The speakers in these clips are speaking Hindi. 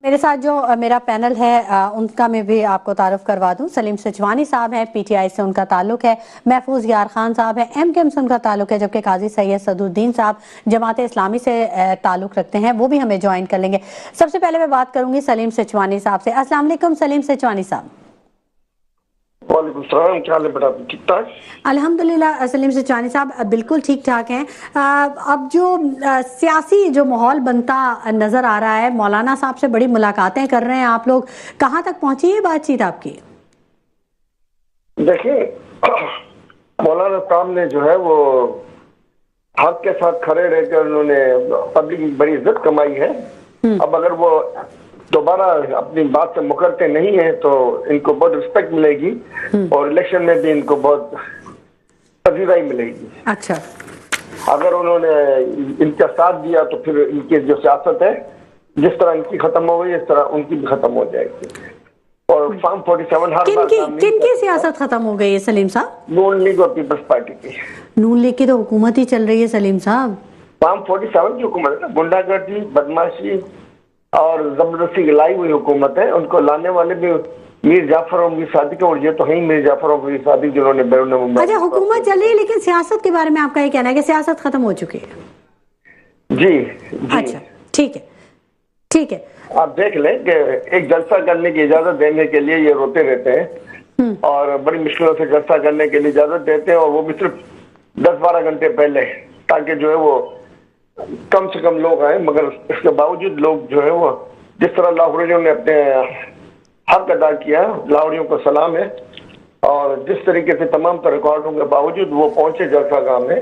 मेरे साथ जो मेरा पैनल है उनका मैं भी आपको तारुफ करवा दूं। सलीम सिचवानी साहब हैं, पीटीआई से उनका ताल्लुक है। महफूज यार खान साहब हैं, एमकेएम से उनका ताल्लुक है, जबकि काजी सैयद सदुद्दीन साहब जमात इस्लामी से ताल्लुक रखते हैं, वो भी हमें ज्वाइन कर लेंगे। सबसे पहले मैं बात करूंगी सलीम सिचवानी साहब से। अस्सलाम वालेकुम सलीम सिचवानी साहब। वालेकुम सलाम, क्या हाल है बेटा? ठीक ठाक अल्हम्दुलिल्लाह। सलीम सिचवानी साहब बिल्कुल ठीक ठाक हैं। अब जो सियासी जो माहौल बनता नजर आ रहा है, मौलाना साहब से बड़ी मुलाकातें कर रहे हैं आप लोग, कहाँ तक पहुंची है बातचीत आपकी? देखिए, मौलाना साहब ने जो है वो हक के साथ खड़े रहकर उन्होंने पब्लिक की बड़ी इज्जत कमाई है। अब अगर वो दोबारा अपनी बात से मुकरते नहीं है तो इनको बहुत रिस्पेक्ट मिलेगी और इलेक्शन में भी इनको बहुत पजीराई मिलेगी। अच्छा, अगर उन्होंने इनका साथ दिया तो फिर इनकी जो सियासत है, जिस तरह इनकी खत्म हो गई, इस तरह उनकी भी खत्म हो जाएगी। और फॉर्म 47 हर बार किनकी सियासत खत्म हो गई है सलीम साहब? नून लीग और पीपल्स पार्टी की। नून लीग की तो हुकूमत ही चल रही है सलीम साहब। फॉर्म 47 की हुकूमत है ना, गुंडागर्दी, बदमाशी और जबरदस्ती लाई हुई हुकूमत है। उनको लाने वाले भी मीर जाफर और मीर सादिक, और ये तो है ही मीर जाफर और मीर सादिक जिन्होंने बैरून मुंबई। अच्छा, हुकूमत चल रही है लेकिन सियासत के बारे में आपका ये कहना है कि सियासत खत्म हो चुकी है? जी, अच्छा, ठीक है, ठीक है। आप देख लें कि एक जलसा करने की इजाजत देने के लिए ये रोते रहते हैं और बड़ी मुश्किलों से जलसा करने के लिए इजाजत देते हैं, और वो भी सिर्फ 10-12 घंटे पहले, ताकि जो है वो कम से कम लोग आए। मगर इसके बावजूद लोग जो है वो जिस तरह लाहौरियों ने अपने हक अदा किया, लाहौरियों को सलाम है। और जिस तरीके से तमाम तर रिकॉर्डों के बावजूद वो पहुंचे जलसा गाह में,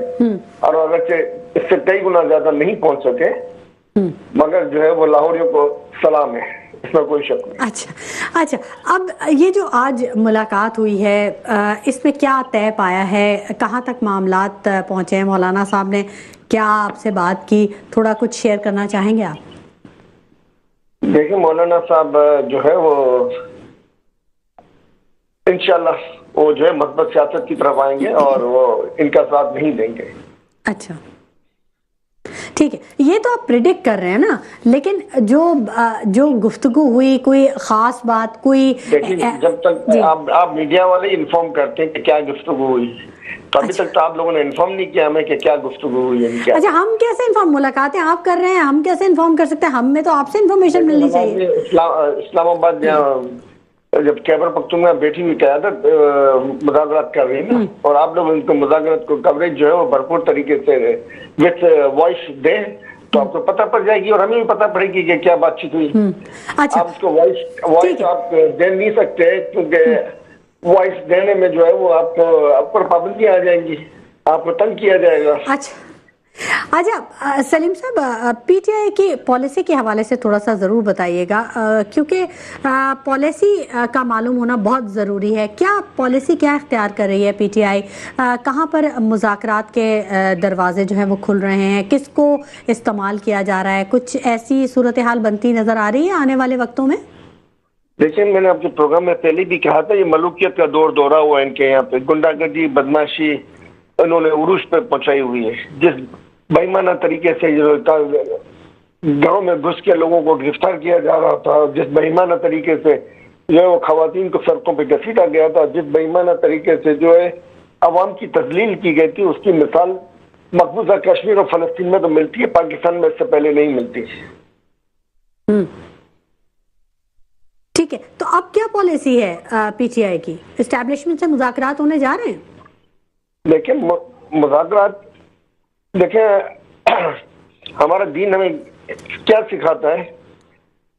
और अगरचे इससे कई गुना ज्यादा नहीं पहुंच सके, मगर जो है वो लाहौरियों को सलाम है, इसमें कोई शक नहीं। अच्छा, अच्छा। अब ये जो आज मुलाकात हुई है, इसमें क्या तय पाया है? कहाँ तक मामलात पहुंचे हैं? मौलाना साहब ने क्या आपसे बात की? थोड़ा कुछ शेयर करना चाहेंगे आप? देखिए, मौलाना साहब जो है वो इंशाल्लाह वो जो है मस्बत सियासत की तरफ आएंगे और वो इनका साथ नहीं देंगे। अच्छा, ठीक है, ये तो आप प्रिडिक्ट कर रहे हैं ना, लेकिन जो गुफ्तगू हुई, कोई खास बात, कोई जब तक आप मीडिया वाले इन्फॉर्म करते हैं कि क्या गुफ्तगू हुई, तो अभी तक तो आप लोगों ने इन्फॉर्म नहीं किया हमें कि क्या गुफ्तगू हुई है। अच्छा, हम कैसे इन्फॉर्म? मुलाकातें आप कर रहे हैं, हम कैसे इन्फॉर्म कर सकते हैं? हमें तो आपसे इन्फॉर्मेशन मिलनी चाहिए। इस्लामाबाद जब खैबर पख्तूनख्वा बैठी हुई क़यादत मुज़ाकरात कर रही है ना, और आप लोग उनको मुज़ाकरात को कवरेज जो है वो भरपूर तरीके से विथ वॉइस दें, तो आपको पता पड़ जाएगी और हमें भी पता पड़ेगी कि क्या बातचीत हुई। अच्छा, आप उसको वॉइस आप दे नहीं सकते, क्योंकि वॉइस देने में जो है वो आप पर पाबंदी आ जाएंगी, आपको तंग किया जाएगा। अच्छा, अच्छा। सलीम साहब, पीटीआई की पॉलिसी के हवाले से थोड़ा सा ज़रूर बताइएगा, क्योंकि पॉलिसी का मालूम होना बहुत ज़रूरी है। क्या पॉलिसी क्या इख्तियार कर रही है पीटीआई? कहाँ पर मुज़ाकरात के दरवाजे जो हैं वो खुल रहे हैं? किसको इस्तेमाल किया जा रहा है? कुछ ऐसी सूरत हाल बनती नज़र आ रही है आने वाले वक्तों में? देखिए, मैंने आपके प्रोग्राम में पहले भी कहा था, ये मलूकियत का दौरा हुआ है इनके यहाँ पे। गुंडागर्दी, बदमाशी इन्होंने उरूज पे पहुंचाई हुई है। जिस बेईमाना तरीके से गांव में घुस के लोगों को गिरफ्तार किया जा रहा था, जिस बेईमाना तरीके से जो है वो खवातीन को सड़कों पे घसीटा गया था, जिस बेईमाना तरीके से जो है अवाम की तजलील की गई थी, उसकी मिसाल मकबूजा कश्मीर और फलस्तीन में तो मिलती है, पाकिस्तान में इससे पहले नहीं मिलती। ठीक है, तो अब क्या पॉलिसी है पीटीआई की? एस्टैब्लिशमेंट से मुज़ाकरात होने जा रहे हैं? देखिए, मुज़ाकरात, देखिए हमारा दीन हमें क्या सिखाता है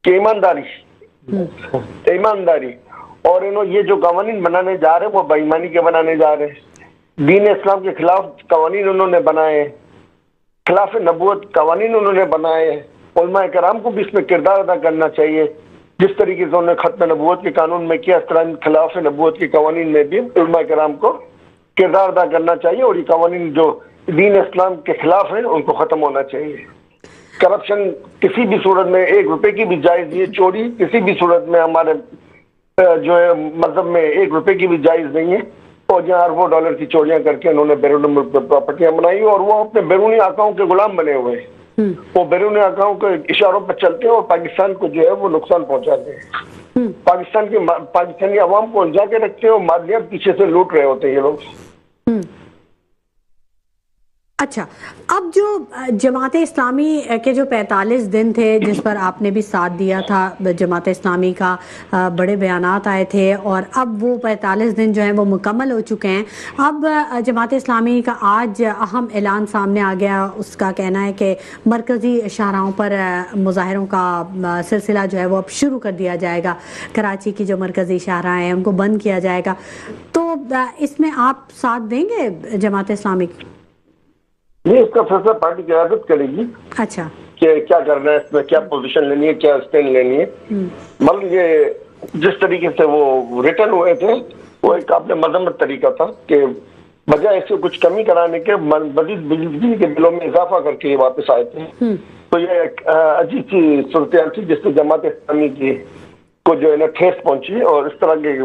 कि ईमानदारी और ये जो कवानीन बनाने जा रहे हैं वो बेईमानी के बनाने जा रहे हैं। दीन इस्लाम के खिलाफ कवानीन उन्होंने बनाए हैं, खिलाफ नबूवत कवानीन उन्होंने बनाए हैं। उलमा कराम को भी इसमें किरदार अदा करना चाहिए। जिस तरीके से उन्होंने खत्म नबूवत के कानून में किया, इस तरह खिलाफ नबूवत के कवानीन में भी उलमा कराम को किरदार अदा करना चाहिए, और ये कवानीन जो दीन इस्लाम के खिलाफ है उनको खत्म होना चाहिए। करप्शन किसी भी सूरत में 1 रुपए की भी जायज नहीं है, चोरी किसी भी सूरत में हमारे जो है मजहब में 1 रुपए की भी जायज नहीं है। और जहाँ अरबों डॉलर की चोरियां करके उन्होंने बैरून मुल्क प्रॉपर्टियां बनाई और वो अपने बैरूनी आकाओं के गुलाम बने हुए हैं। वो बैरून अकाओं के इशारों पर चलते हैं और पाकिस्तान को जो है वो नुकसान पहुंचाते हैं। पाकिस्तानी अवाम को उलझा के रखते हैं और मालिया पीछे से लूट रहे होते हैं ये लोग। अच्छा, अब जो जमात इस्लामी के जो 45 दिन थे जिस पर आपने भी साथ दिया था, जमात इस्लामी का बड़े बयानात आए थे और अब वो 45 दिन जो हैं वो मुकम्मल हो चुके हैं। अब जमात इस्लामी का आज अहम ऐलान सामने आ गया। उसका कहना है कि मरकज़ी शाहराहों पर मुजाहरों का सिलसिला जो है वो अब शुरू कर दिया जाएगा। कराची की जो मरकज़ी शाहराह हैं उनको बंद किया जाएगा। तो इसमें आप साथ देंगे जमात इस्लामी? नहीं, इसका फैसला पार्टी क़यादत करेगी। अच्छा, कि क्या करना है, इसमें क्या पोजीशन लेनी है, क्या स्टैंड लेनी है। मतलब ये जिस तरीके से वो रिटर्न हुए थे वो एक आपने मजम्मत तरीका था कि बजाय इससे कुछ कमी कराने के मजीद बिजली के बिलों में इजाफा करके ये वापस आए थे। तो ये एक अजीब सी सूरत थी जिससे जमात इस्लामी की को जो है ना ठेस पहुंची और इस तरह के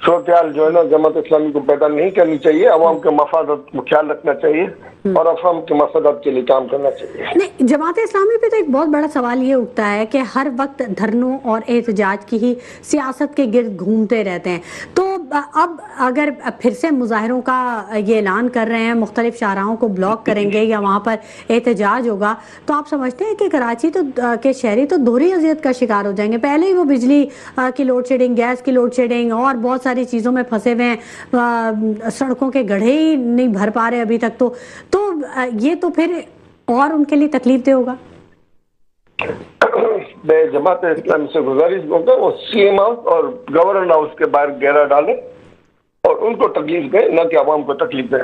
सूरत जो है ना जमात इस्लामी को पैदा नहीं करनी चाहिए। अवाम के मफादत को ख्याल रखना चाहिए और अवाम के मफादत के लिए काम करना चाहिए। नहीं, जमात इस्लामी पे तो एक बहुत बड़ा सवाल ये उठता है कि हर वक्त धरनों और एहतजाज की ही सियासत के गिर्द घूमते रहते हैं। तो अब अगर फिर से मुजाहरों का ये ऐलान कर रहे हैं, मुख्तलिफ शाहराहों को ब्लॉक करेंगे या वहाँ पर एहतजाज होगा, तो आप समझते हैं कि कराची तो के शहरी तो दोहरी अजियत का शिकार हो जाएंगे? पहले ही वो बिजली की लोड शेडिंग, गैस की लोड शेडिंग और बहुत सारी चीज़ों में फंसे हुए हैं, सड़कों के गड्ढे ही नहीं भर पा रहे अभी तक। तो ये तो फिर और उनके लिए तकलीफ दे होगा। मैं जमात इस्लामी से गुजारिश करूंगा वो सीएम हाउस और गवर्नर हाउस के बाहर घेरा डाले और उनको तकलीफ दे, न कि आवाम को तकलीफ दे।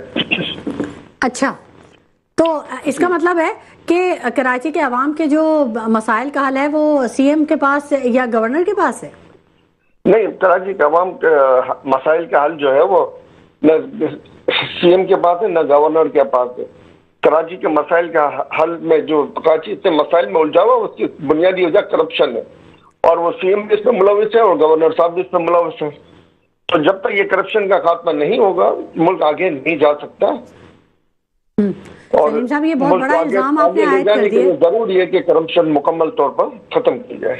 अच्छा, तो इसका मतलब है कि कराची के अवाम के जो मसाइल का हल है वो सीएम के पास या गवर्नर के पास है? नहीं, कराची के अवाम के मसाइल का हल जो है वो न सीएम के पास है न गवर्नर के पास है। कराची के मसाइल का हल में जो कराची इतने मसाइल में उलझा हुआ उसकी बुनियादी वजह करप्शन है और वो सीएम भी इसमें मुलविस है और गवर्नर साहब भी इसमें मुलविस है। तो जब तक ये करप्शन का खात्मा नहीं होगा मुल्क आगे नहीं जा सकता। और सलीम साहब, ये बहुत बड़ा इल्जाम आपने आयद कर दिया। जरूरी है कि करप्शन मुकम्मल तौर पर खत्म की जाए।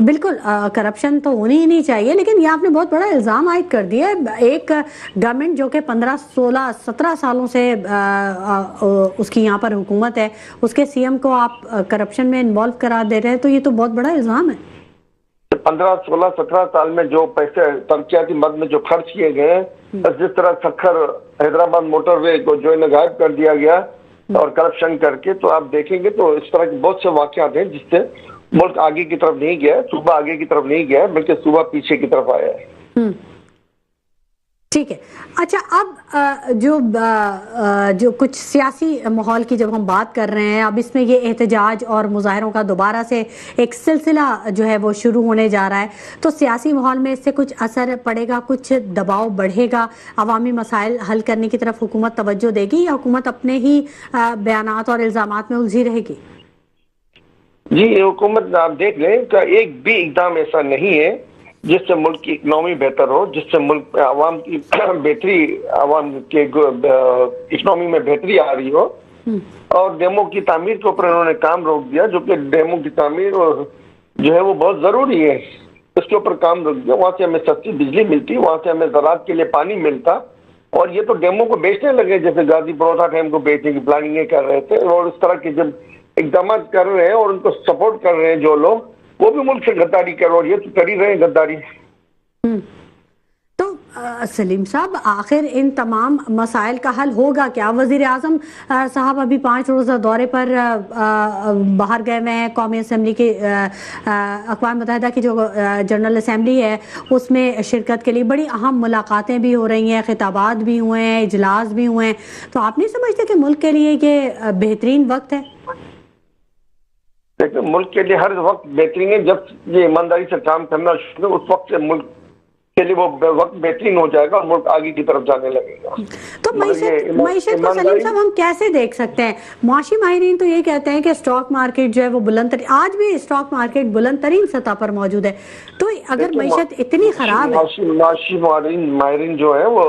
बिल्कुल, करप्शन तो होनी ही नहीं चाहिए, लेकिन ये आपने बहुत बड़ा इल्ज़ाम आयद कर दिया है। एक गवर्नमेंट जो कि 15, 16, 17 सालों से उसकी यहाँ पर हुकूमत है, उसके सीएम को आप करप्शन में इन्वॉल्व करा दे रहे हैं, तो ये तो बहुत बड़ा इल्ज़ाम है। 15, 16, 17 साल में जो पैसे तरक्याती मद में जो खर्च किए गए, जिस तरह सखर हैदराबाद मोटरवे को जो है गायब कर दिया गया और करप्शन करके, तो आप देखेंगे तो इस तरह के बहुत से वाकयात हैं जिससे मुल्क आगे की तरफ नहीं गया, सूबा आगे की तरफ नहीं गया, बल्कि सूबा पीछे की तरफ आया है। ठीक है। अच्छा, अब जो कुछ सियासी माहौल की जब हम बात कर रहे हैं, अब इसमें ये एहतजाज और मुजाहरों का दोबारा से एक सिलसिला जो है वो शुरू होने जा रहा है, तो सियासी माहौल में इससे कुछ असर पड़ेगा, कुछ दबाव बढ़ेगा, अवामी मसाइल हल करने की तरफ हुकूमत तवज्जो देगी या हुकूमत अपने ही बयानात और इल्ज़ामात में उलझी रहेगी? जी, ये हुकूमत आप देख रहे हैं कि एक भी इकदाम ऐसा नहीं है जिससे मुल्क की इकनॉमी बेहतर हो, जिससे मुल्क आवाम की बेहतरी, आवाम के इकनॉमी में बेहतरी आ रही हो। और डेमो की तामीर के ऊपर उन्होंने काम रोक दिया, जो कि डेमो की तामीर जो है वो बहुत जरूरी है, उसके ऊपर काम रोक दिया। वहां से हमें सस्ती बिजली मिलती, वहां से हमें ज़राअत के लिए पानी मिलता, और ये तो डेमो को बेचने लगे, जैसे गाजी परोठा डैम को बेचने की प्लानिंग कर रहे थे। और इस तरह के जब इकदाम कर रहे हैं और उनको सपोर्ट कर रहे हैं जो लोग, वो भी मुल्क से गद्दारी कर रहे हैं, ये तो कर ही रहे हैं गद्दारी। तो सलीम साहब, आखिर इन तमाम मसाइल का हल होगा क्या? वजीर आजम साहब अभी 5 रोज़ा दौरे पर बाहर गए हुए हैं। कौमी असम्बली की अक़वाम मुत्तहिदा की जो जनरल असम्बली है उसमें शिरकत के लिए बड़ी अहम मुलाकातें भी हो रही हैं, खिताबात भी हुए हैं, इजलास भी हुए हैं। तो आप नहीं समझते कि मुल्क के लिए ये बेहतरीन वक्त है? देखिए, मुल्क के लिए हर वक्त बेहतरीन है। जब ये ईमानदारी से काम करना शुरू, उस वक्त से मुल्क के लिए वो वक्त बेहतरीन हो जाएगा और मुल्क आगे की तरफ जाने लगेगा। तो मईशत को सलीम साहब हम कैसे देख सकते हैं? मुआशी माहिरीन तो ये कहते हैं कि स्टॉक मार्केट जो है वो बुलंद, आज भी स्टॉक मार्केट बुलंद तरीन सतह पर मौजूद है। तो अगर मईशत इतनी खराब है, मुआशी माहिरीन जो है वो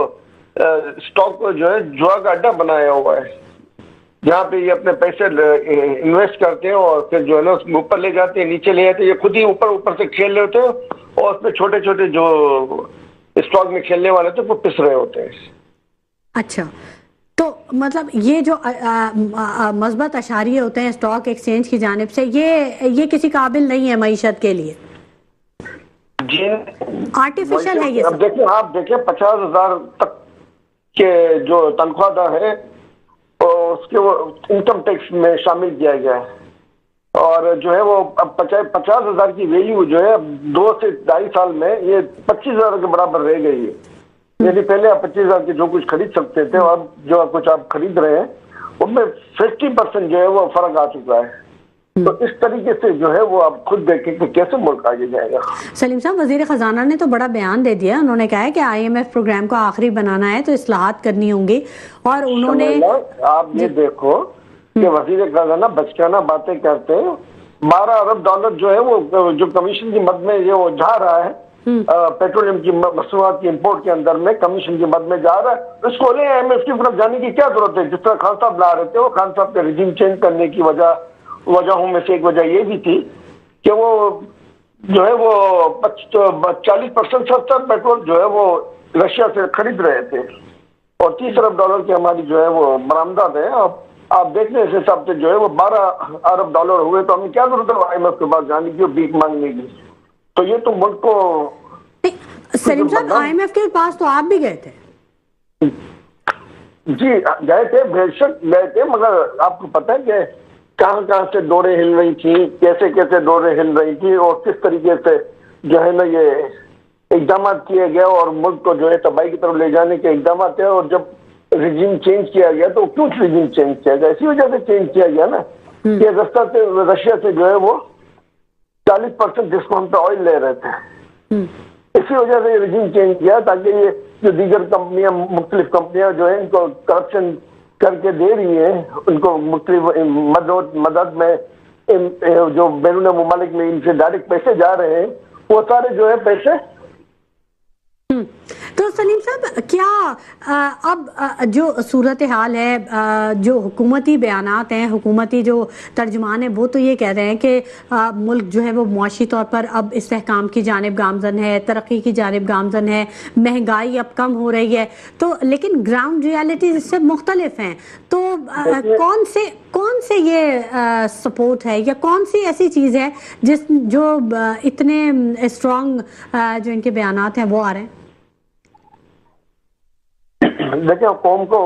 स्टॉक को जो है जुआ का अड्डा बनाया हुआ है। जहाँ पे ये अपने पैसे इन्वेस्ट करते हैं और फिर जो है ना उसमें ऊपर ले जाते हैं, नीचे ले जाते हैं, ये खुद ही ऊपर ऊपर से खेल रहे होते हैं और उसमें छोटे छोटे जो स्टॉक में खेलने वाले थे वो पिस रहे होते हैं। अच्छा, तो मतलब ये जो मस्बत अशारिये होते हैं स्टॉक एक्सचेंज की जानिब से, ये किसी काबिल नहीं है मईशत के लिए, जी आर्टिफिशियल है ये अब सब। देखिए, आप देखिए 50,000 तक के जो तनख्वाहदार है और उसके वो इनकम टैक्स में शामिल किया गया है और जो है वो अब 50,000 की वैल्यू जो है 2 से 2.5 साल में ये 25,000 के बराबर रह गई है। यदि पहले आप 25,000 के जो कुछ खरीद सकते थे और अब जो कुछ आप खरीद रहे हैं उनमें 50% जो है वो फर्क आ चुका है। तो इस तरीके से जो है वो आप खुद देखें कि कैसे मुल्क आगे जाएगा। सलीम साहब, वजीर खजाना ने तो बड़ा बयान दे दिया, उन्होंने कहा है कि IMF प्रोग्राम को आखिरी बनाना है तो इस्लाहात करनी होंगी और उन्होंने आप ये देखो कि वजीर खजाना बचकाना बातें करते हैं। 12 अरब डॉलर जो है वो जो कमीशन की मद में ये वो जा रहा है पेट्रोलियम की मसनूआत की इंपोर्ट के अंदर में कमीशन की मद में जा रहा है। इसको ले IMF की तरफ जाने की क्या जरूरत है? जिस तरह खान साहब ला रहे थे, वो खान साहब के रिजीम चेंज करने की वजहों में से एक वजह ये भी थी कि वो जो है वो 40% सस्ता पेट्रोल जो है वो रशिया से खरीद रहे थे और 30 अरब डॉलर की हमारी जो है वो बरामदात है। अब आप देख रहे हैं इस हिसाब से जो है वो 12 अरब डॉलर हुए तो हमें क्या जरूरत है IMF के पास जाने की और भीख मांगने की? तो ये तो मुल्क को सलीम साहब, IMF के पास तो आप भी गए थे। जी गए थे, बेशक गए थे, मगर आपको पता है कि कहाँ से डोरें हिल रही थी, कैसे कैसे डोरें हिल रही थी और किस तरीके से जो है ना ये इकदाम किए गए और मुल्क को जो है तबाही की तरफ ले जाने के इकदाम थे। और जब रिजीम चेंज किया गया तो क्यों रिजीम चेंज किया गया? इसी वजह से चेंज किया गया ना कि रशिया से जो है वो 40% डिस्काउंट पे ऑयल ले रहे थे। इसी वजह से रिजीम चेंज किया ताकि ये जो दीगर कंपनियां, मुख्तलिफ कंपनियां जो है इनको करप्शन करके दे रही है, उनको मुख्तलिफ मदद में जो बैरून मुमालिक में इनसे डायरेक्ट पैसे जा रहे हैं वो सारे जो है पैसे। तो सलीम साहब, क्या अब जो सूरत हाल है, जो हुकूमती बयानात हैं, हुकूमती जो तर्जुमान है वो तो ये कह रहे हैं कि मुल्क जो है वो मुआशी तौर पर अब इस्तेहकाम की जानिब गामजन है, तरक्की की जानिब गामजन है, महंगाई अब कम हो रही है, तो लेकिन ग्राउंड रियलिटी इससे मुख्तलिफ हैं। तो कौन से ये सपोर्ट है या कौन सी ऐसी चीज़ है जो इतने स्ट्रॉन्ग जो इनके बयानात हैं वो आ रहे हैं? देखिए, कौम को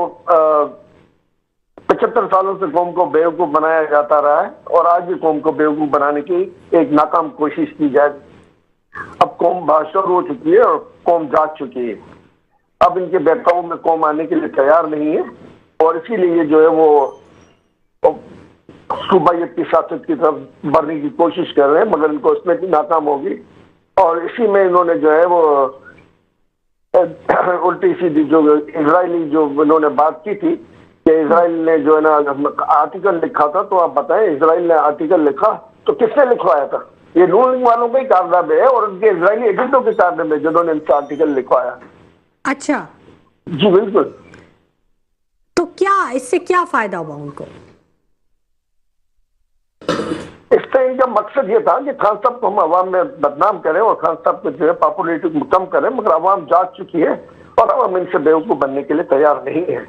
75 सालों से कौम को बेवकूफ बनाया जाता रहा है और आज भी कौम को बेवकूफ बनाने की एक नाकाम कोशिश की जाए। अब कौम बादशाह हो चुकी है और कौम जाग चुकी है। अब इनके बहकाऊ में कौम आने के लिए तैयार नहीं है और इसीलिए जो है वो सूबायत की सियासत की तरफ बढ़ने की कोशिश कर रहे हैं, मगर इनको उसमें भी नाकाम होगी। और इसी में इन्होंने जो है वो उल्टी सीधी जो इजरायली जो उन्होंने बात की थी कि इजराइल ने जो है ना आर्टिकल लिखा था, तो आप बताएं इजराइल ने आर्टिकल लिखा तो किसने लिखवाया था? ये नून लीग वालों का ही कारनामे है और उनके इजरायली एजेंटों के कारनामे जिन्होंने इनसे आर्टिकल लिखवाया। अच्छा जी बिल्कुल। तो क्या इससे क्या फायदा हुआ उनको? इससे इनका मकसद ये था कि खान साहब को हम अवाम में बदनाम करें और खान साहब को जो है पॉपुलरिटी कम करें, मगर अवाम जाग चुकी है और अवाम इनसे बेवकूफ बनने के लिए तैयार नहीं है।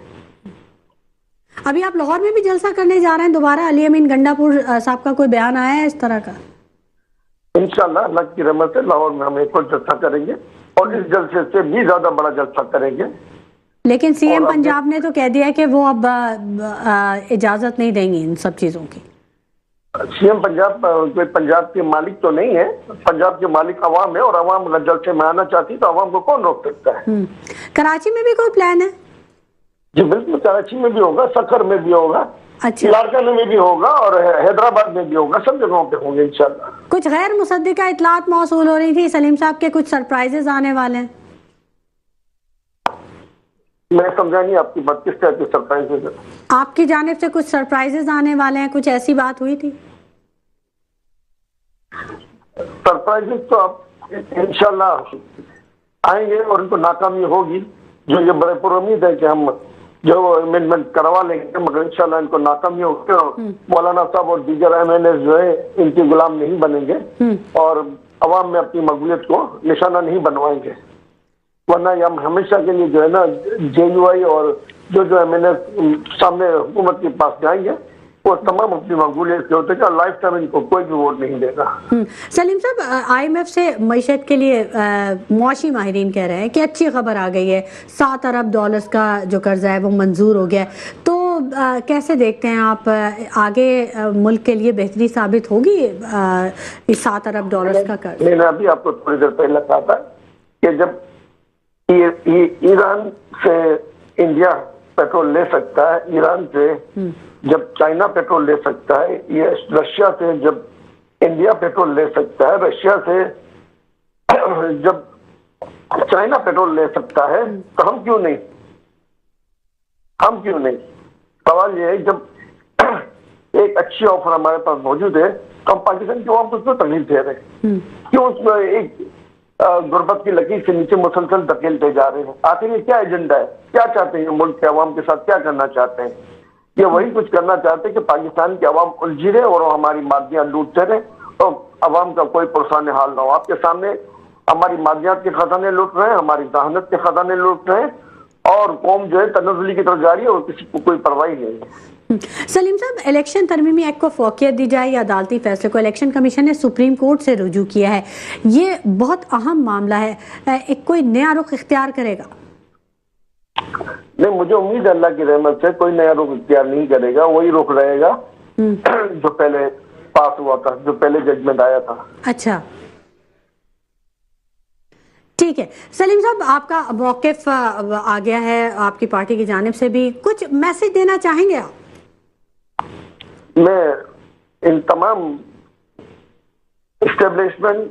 अभी आप लाहौर में भी जलसा करने जा रहे हैं दोबारा, अली अमीन गंडापुर साहब का कोई बयान आया है इस तरह का? इंशाल्लाह अल्लाह की रहमत से लाहौर में हम एक और जलसा करेंगे और इस जलसे से भी ज्यादा बड़ा जलसा करेंगे। लेकिन CM पंजाब ने तो कह दिया है कि वो अब इजाजत नहीं देंगे इन सब चीजों की। CM पंजाब कोई पंजाब के मालिक तो नहीं है, पंजाब के मालिक अवाम है और अवाम अगर जलसे में आना चाहती तो अवाम को कौन रोक सकता है? कराची में भी कोई प्लान है? जी बिल्कुल, कराची में भी होगा, सखर में भी होगा, अच्छा, लारकाना में भी होगा और हैदराबाद में भी होगा, सब जगहों पे होंगे इंशाल्लाह। कुछ गैर मुसद्दिका इतलात मौसूल हो रही थी सलीम साहब के कुछ सरप्राइजेज आने वाले हैं। मैं समझा नहीं आपकी बात, किस तरह की सरप्राइजेज? आपकी जानिब से कुछ सरप्राइजेज आने वाले हैं, कुछ ऐसी बात हुई थी? सरप्राइजेज तो आप इंशाल्लाह आएंगे और उनको नाकामी होगी, जो ये बड़े पुरुम्मीद है कि हम जो अमेंडमेंट करवा लेंगे, मगर इंशाल्लाह इनको नाकामी होगी और मौलाना साहब और दीगर MNA जो है इनकी गुलाम नहीं बनेंगे और अवाम में अपनी मकबूलियत को निशाना नहीं बनवाएंगे। वरना ये हम हमेशा के लिए जो है ना JUI और जो MNA सामने हुकूमत के पास जाएंगे वो तमाम अपनी मकबूलियत के होते हैं, लाइफ टाइम इनको कोई भी वोट नहीं देगा। सलीम साहब, IMF से मईशत के लिए मुआशी माहिरीन कह रहे हैं कि अच्छी खबर आ गई है, $7 अरब का जो कर्जा है वो मंजूर हो गया है। तो कैसे देखते हैं आप, आगे मुल्क के लिए बेहतरी साबित होगी इस $7 अरब का कर्ज? मैंने अभी आपको थोड़ी देर पहले कहा था कि जब ईरान से इंडिया पेट्रोल ले सकता है, ईरान से जब चाइना पेट्रोल ले सकता है, ये रशिया से जब इंडिया पेट्रोल ले सकता है, रशिया से जब चाइना पेट्रोल ले सकता है, तो हम क्यों नहीं? सवाल ये है, जब एक अच्छी ऑफर हमारे पास मौजूद है तो हम पाकिस्तान की आवाम को उसमें तकलीफ दे रहे हैं, क्यों उसमें एक गुर्बत की लकीर से नीचे मुसलसल धकेलते जा रहे हैं? आखिर ये क्या एजेंडा है? क्या चाहते हैं? मुल्क के अवाम के साथ क्या करना चाहते हैं? ये वही कुछ करना चाहते हैं कि पाकिस्तान की अवाम उलझी रहे और हमारी मादियां लूटते रहे और अवाम का कोई पुरसान हाल ना हो। आपके सामने हमारी मादियात के खजाने लूट रहे हैं, हमारी जहानत के खजाने लूट रहे हैं और कौम जो है तनज़्ज़ुली की तरफ जा रही है और किसी को कोई परवाह नहीं है। सलीम साहब, इलेक्शन तरमीमी एक्ट को फौकियत दी जाए या अदालती फैसले को इलेक्शन कमीशन ने सुप्रीम कोर्ट से रुजू किया है, ये बहुत अहम मामला है, एक कोई नया रुख इख्तियार करेगा? नहीं, मुझे उम्मीद है अल्लाह की रहमत से कोई नया रुख इख्तियार नहीं करेगा, वही रुख रहेगा जो पहले पास हुआ था, जो पहले जजमेंट आया था। अच्छा, ठीक है। सलीम साहब, आपका मौक़िफ़ आ गया है आपकी पार्टी की जानिब से भी, कुछ मैसेज देना चाहेंगे आप? मैं इन तमाम इस्टेब्लिशमेंट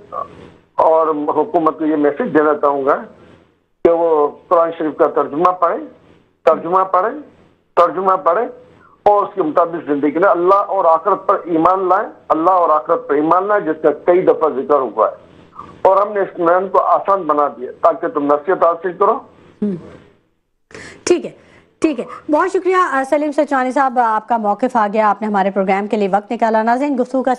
और हुकूमत को ये मैसेज देना चाहूँगा कि वो कुरान शरीफ का तर्जुमा पढ़ें और उसके मुताबिक जिंदगी में अल्लाह और आखिरत पर ईमान लाएं, जिसका कई दफा जिक्र हुआ है और हमने इस मैन को आसान बना दिया ताकि तुम नसीहत हासिल करो। ठीक है, बहुत शुक्रिया सलीम सचवानी साहब, आपका मौक़िफ़ आ गया, आपने हमारे प्रोग्राम के लिए वक्त निकाला। नाज़रीन, गुफ्तगू का